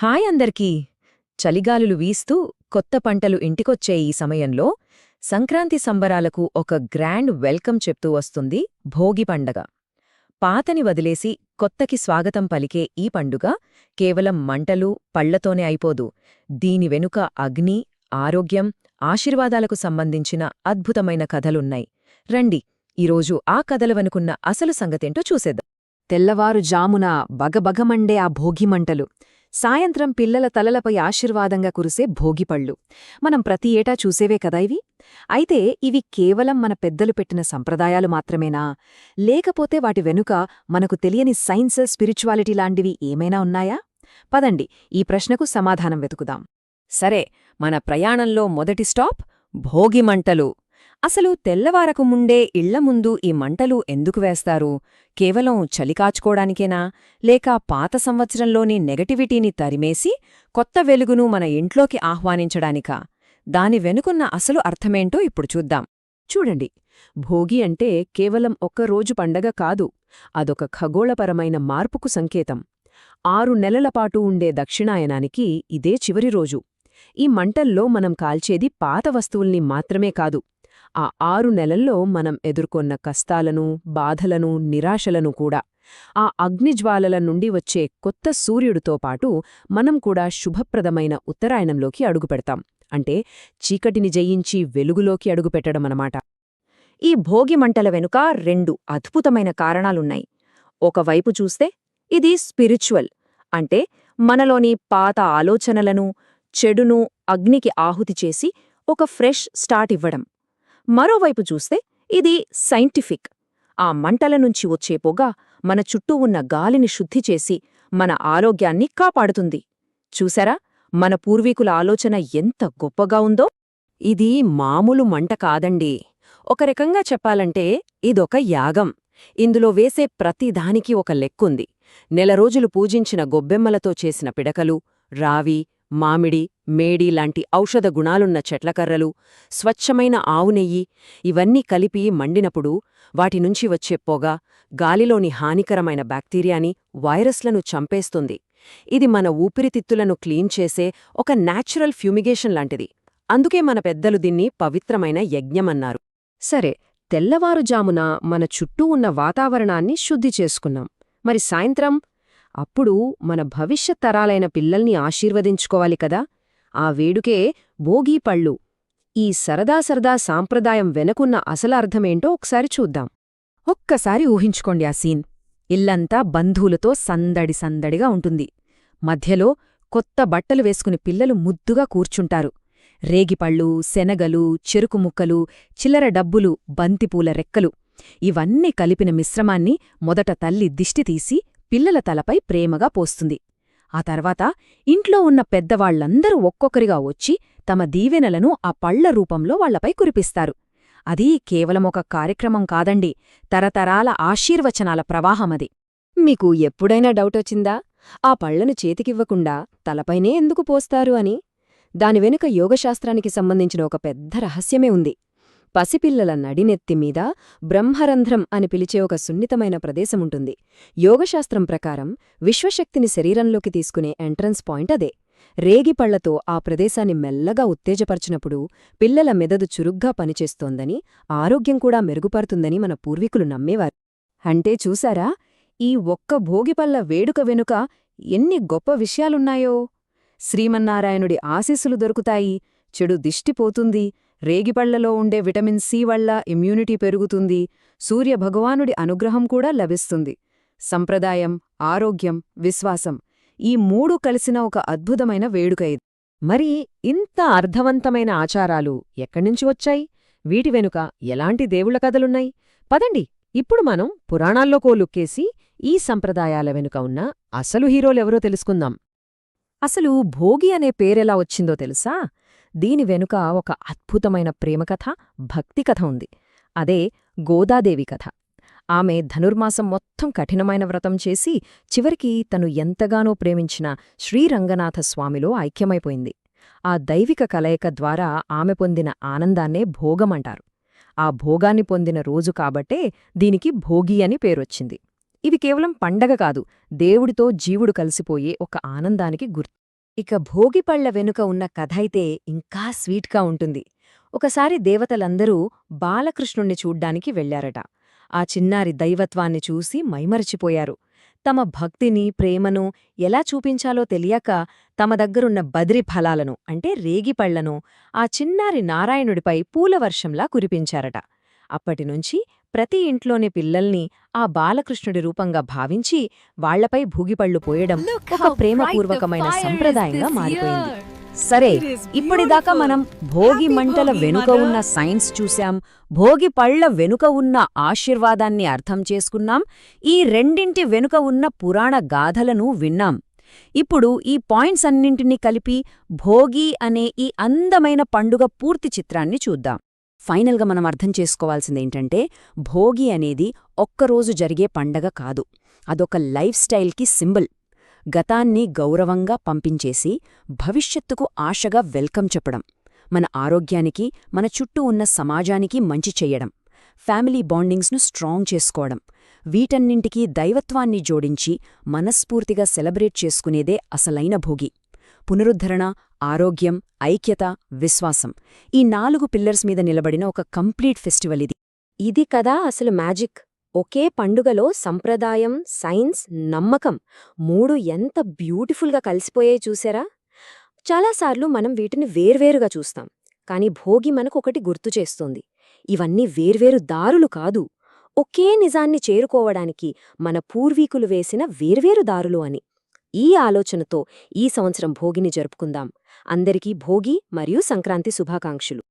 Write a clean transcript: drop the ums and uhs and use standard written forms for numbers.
Hi అందరికీ. చలిగాలులు వీస్తూ కొత్త పంటలు ఇంటికొచ్చే ఈ సమయంలో సంక్రాంతి సంబరాలకు ఒక గ్రాండ్ వెల్కమ్ చెప్తూ వస్తుంది భోగి పండగ. పాతని వదిలేసి కొత్తకి స్వాగతం పలికే ఈ పండుగ కేవలం మంటలు, పళ్లతోనే అయిపోదు. దీని వెనుక అగ్ని, ఆరోగ్యం, ఆశీర్వాదాలకు సంబంధించిన అద్భుతమైన కథలున్నాయి. రండి, ఈరోజు ఆ కథల వెనుకున్న అసలు సంగతేంటో చూసేద్దాం. తెల్లవారుజామున బగబగమండే ఆ భోగిమంటలు, సాయంత్రం పిల్లల తలలపై ఆశీర్వాదంగా కురిసే భోగిపళ్ళు మనం ప్రతి ఏటా చూసేవే కదా ఇవి. అయితే ఇవి కేవలం మన పెద్దలు పెట్టిన సంప్రదాయాలు మాత్రమేనా, లేకపోతే వాటి వెనుక మనకు తెలియని సైన్స్, స్పిరిచువాలిటీ లాంటివి ఏమైనా ఉన్నాయా? పదండి, ఈ ప్రశ్నకు సమాధానం వెతుకుదాం. సరే, మన ప్రయాణంలో మొదటి స్టాప్ భోగిమంటలు. అసలు తెల్లవారకు ముండే ఇళ్ల ముందు ఈ మంటలు ఎందుకు వేస్తారు? కేవలం చలి కాచుకోడానికేనా, లేక పాత సంవత్సరంలోని నెగటివిటీని తరిమేసి కొత్త వెలుగును మన ఇంట్లోకి ఆహ్వానించడానికా? దాని వెనుకున్న అసలు అర్థమేంటో ఇప్పుడు చూద్దాం. చూడండి, భోగి అంటే కేవలం ఒక్కరోజు పండగ కాదు, అదొక ఖగోళపరమైన మార్పుకు సంకేతం. 6 నెలలపాటు ఉండే దక్షిణాయనానికి ఇదే చివరి రోజు. ఈ మంటల్లో మనం కాల్చేది పాత వస్తువుల్ని మాత్రమే కాదు, ఆ 6 నెలల్లో మనం ఎదుర్కొన్న కష్టాలను, బాధలను, నిరాశలను కూడా. ఆ అగ్నిజ్వాలల నుండి వచ్చే కొత్త సూర్యుడితో పాటు మనం కూడా శుభప్రదమైన ఉత్తరాయణంలోకి అడుగుపెడతాం. అంటే చీకటిని జయించి వెలుగులోకి అడుగుపెట్టడమనమాట. ఈ భోగిమంటల వెనుక 2 అద్భుతమైన కారణాలున్నాయి. ఒకవైపు చూస్తే ఇది స్పిరిచువల్, అంటే మనలోని పాత ఆలోచనలను, చెడును అగ్నికి ఆహుతి చేసి ఒక ఫ్రెష్ స్టార్ట్ ఇవ్వడం. మరోవైపు చూస్తే ఇది సైంటిఫిక్. ఆ మంటల నుంచి వచ్చే పొగ మన చుట్టూ ఉన్న గాలిని శుద్ధి చేసి మన ఆరోగ్యాన్ని కాపాడుతుంది. చూసారా, మన పూర్వీకుల ఆలోచన ఎంత గొప్పగా ఉందో? ఇది మామూలు మంట కాదండి. ఒక రకంగా చెప్పాలంటే ఇదొక యాగం. ఇందులో వేసే ప్రతిదానికి ఒక లెక్కుంది. నెల రోజులు పూజించిన గొబ్బెమ్మలతో చేసిన పిడకలు, రావి, మామిడి, మేడి లాంటి ఔషధ గుణాలున్న చెట్లకర్రలు, స్వచ్ఛమైన ఆవునెయ్యి, ఇవన్నీ కలిపి మండినప్పుడు వాటినుంచి వచ్చే పొగ గాలిలోని హానికరమైన బ్యాక్టీరియాని, వైరస్లను చంపేస్తుంది. ఇది మన ఊపిరితిత్తులను క్లీన్ చేసే ఒక న్యాచురల్ ఫ్యూమిగేషన్ లాంటిది. అందుకే మన పెద్దలు దీన్ని పవిత్రమైన యజ్ఞమన్నారు. సరే, తెల్లవారుజామున మన చుట్టూ ఉన్న వాతావరణాన్ని శుద్ధి చేసుకున్నాం. మరి సాయంత్రం? అప్పుడు మన భవిష్యత్ తరాలైన పిల్లల్ని ఆశీర్వదించుకోవాలి కదా. ఆ వేడుకే భోగీపళ్ళు. ఈ సరదా సాంప్రదాయం వెనకున్న అసలర్థమేంటో ఒకసారి చూద్దాం. ఒక్కసారి ఊహించుకోండి ఆ సీన్. ఇల్లంతా బంధువులతో సందడిగా ఉంటుంది. మధ్యలో కొత్త బట్టలు వేసుకుని పిల్లలు ముద్దుగా కూర్చుంటారు. రేగిపళ్ళు, శనగలు, చెరుకు ముక్కలు, చిల్లర డబ్బులు, బంతిపూల రెక్కలు, ఇవన్నీ కలిపిన మిశ్రమాన్ని మొదట తల్లి దిష్టి తీసి పిల్లల తలపై ప్రేమగా పోస్తుంది. ఆ తర్వాత ఇంట్లో ఉన్న పెద్దవాళ్లందరూ ఒక్కొక్కరిగా వచ్చి తమ దీవెనలను ఆ పళ్ల రూపంలో వాళ్లపై కురిపిస్తారు. అది కేవలమొక కార్యక్రమం కాదండి, తరతరాల ఆశీర్వచనాల ప్రవాహమది. మీకు ఎప్పుడైనా డౌటొచ్చిందా, ఆ పళ్లను చేతికివ్వకుండా తలపైనే ఎందుకు పోస్తారు అని? దాని వెనుక యోగశాస్త్రానికి సంబంధించిన ఒక పెద్ద రహస్యమే ఉంది. పసిపిల్లల నడినెత్తిమీద బ్రహ్మరంధ్రం అని పిలిచే ఒక సున్నితమైన ప్రదేశముంటుంది. యోగశాస్త్రం ప్రకారం విశ్వశక్తిని శరీరంలోకి తీసుకునే ఎంట్రన్స్ పాయింట్ అదే. రేగిపళ్లతో ఆ ప్రదేశాన్ని మెల్లగా ఉత్తేజపర్చినప్పుడు పిల్లల మెదడు చురుగ్గా పనిచేస్తోందని, ఆరోగ్యం కూడా మెరుగుపడుతుందని మన పూర్వీకులు నమ్మేవారు. అంటే చూశారా, ఈ ఒక్క భోగిపళ్ల వేడుక వెనుక ఎన్ని గొప్ప విషయాలున్నాయో. శ్రీమన్నారాయణుడి ఆశీస్సులు దొరుకుతాయి, చెడు దిష్టిపోతుంది, రేగిపళ్లలో ఉండే విటమిన్ సి వల్ల ఇమ్యూనిటీ పెరుగుతుంది, సూర్యభగవానుడి అనుగ్రహం కూడా లభిస్తుంది. సంప్రదాయం, ఆరోగ్యం, విశ్వాసం, ఈ 3 కలిసిన ఒక అద్భుతమైన వేడుక ఇది. మరి ఇంత అర్థవంతమైన ఆచారాలు ఎక్కడ్నుంచి వచ్చాయి? వీటి వెనుక ఎలాంటి దేవుళ్ల కథలున్నాయి? పదండి, ఇప్పుడు మనం పురాణాల్లో కోలుక్కేసి ఈ సంప్రదాయాల వెనుక ఉన్న అసలు హీరోలెవరో తెలుసుకుందాం. అసలు భోగి అనే పేరెలా వచ్చిందో తెలుసా? దీని వెనుక ఒక అద్భుతమైన ప్రేమకథ, భక్తికథ ఉంది. అదే గోదాదేవి కథ. ఆమె ధనుర్మాసం మొత్తం కఠినమైన వ్రతం చేసి చివరికి తను ఎంతగానో ప్రేమించిన శ్రీరంగనాథస్వామిలో ఐక్యమైపోయింది. ఆ దైవిక కలయిక ద్వారా ఆమె పొందిన ఆనందాన్నే భోగమంటారు. ఆ భోగాన్ని పొందిన రోజు కాబట్టే దీనికి భోగి అని పేరొచ్చింది. ఇవి కేవలం పండగ కాదు, దేవుడితో జీవుడు కలిసిపోయే ఒక ఆనందానికి గుర్తు. ఇక భోగిపళ్ల వెనుక ఉన్న కథైతే ఇంకా స్వీట్గా ఉంటుంది. ఒకసారి దేవతలందరూ బాలకృష్ణుణ్ణి చూడ్డానికి వెళ్లారట. ఆ చిన్నారి దైవత్వాన్ని చూసి మైమరచిపోయారు. తమ భక్తిని, ప్రేమను ఎలా చూపించాలో తెలియక తమ దగ్గరున్న బద్రి ఫలాలను అంటే రేగిపళ్లను ఆ చిన్నారి నారాయణుడిపై పూలవర్షంలా కురిపించారట. అప్పటినుంచి ప్రతి ఇంట్లోని పిల్లల్ని ఆ బాలకృష్ణుడి రూపంగా భావించి వాళ్లపై భోగిపళ్ళు పోయడం ఒక ప్రేమపూర్వకమైన సంప్రదాయంగా మారిపోయింది. సరే, ఇప్పటిదాకా మనం భోగి మంటల వెనుక ఉన్న సైన్స్ చూశాం, భోగి పళ్ల వెనుక ఉన్న ఆశీర్వాదాన్ని అర్థం చేసుకున్నాం, ఈ రెండింటి వెనుక ఉన్న పురాణ గాథలను విన్నాం. ఇప్పుడు ఈ పాయింట్స్ అన్నింటినీ కలిపి భోగి అనే ఈ అందమైన పండుగ పూర్తి చిత్రాన్ని చూద్దాం. ఫైనల్గా మనం అర్థం చేసుకోవాల్సిందేంటంటే, భోగి అనేది ఒక్కరోజు జరిగే పండగ కాదు, అదొక లైఫ్ స్టైల్కి సింబల్. గతాన్ని గౌరవంగా పంపించేసి భవిష్యత్తుకు ఆశగా వెల్కమ్ చెప్పడం, మన ఆరోగ్యానికి, మన చుట్టూ ఉన్న సమాజానికి మంచి చెయ్యడం, ఫ్యామిలీ బాండింగ్స్ను స్ట్రాంగ్ చేసుకోవడం, వీటన్నింటికీ దైవత్వాన్ని జోడించి మనస్ఫూర్తిగా సెలబ్రేట్ చేసుకునేదే అసలైన భోగి. పునరుద్ధరణ, ఆరోగ్యం, ఐక్యత, విశ్వాసం, ఈ 4 పిల్లర్స్ మీద నిలబడిన ఒక కంప్లీట్ ఫెస్టివల్ ఇది. ఇది కదా అసలు మ్యాజిక్. ఒకే పండుగలో సంప్రదాయం, సైన్స్, నమ్మకం 3 ఎంత బ్యూటిఫుల్గా కలిసిపోయాయి చూసారా? చాలాసార్లు మనం వీటిని వేర్వేరుగా చూస్తాం, కాని భోగి మనకు ఒకటి గుర్తు చేస్తోంది. ఇవన్నీ వేర్వేరు దారులు కాదు, ఒకే నిజాన్ని చేరుకోవడానికి మన పూర్వీకులు వేసిన వేర్వేరు దారులు అని. ఈ ఆలోచనతో ఈ సంవత్సరం భోగిని జరుపుకుందాం. అందరికీ భోగి మరియు సంక్రాంతి శుభాకాంక్షలు.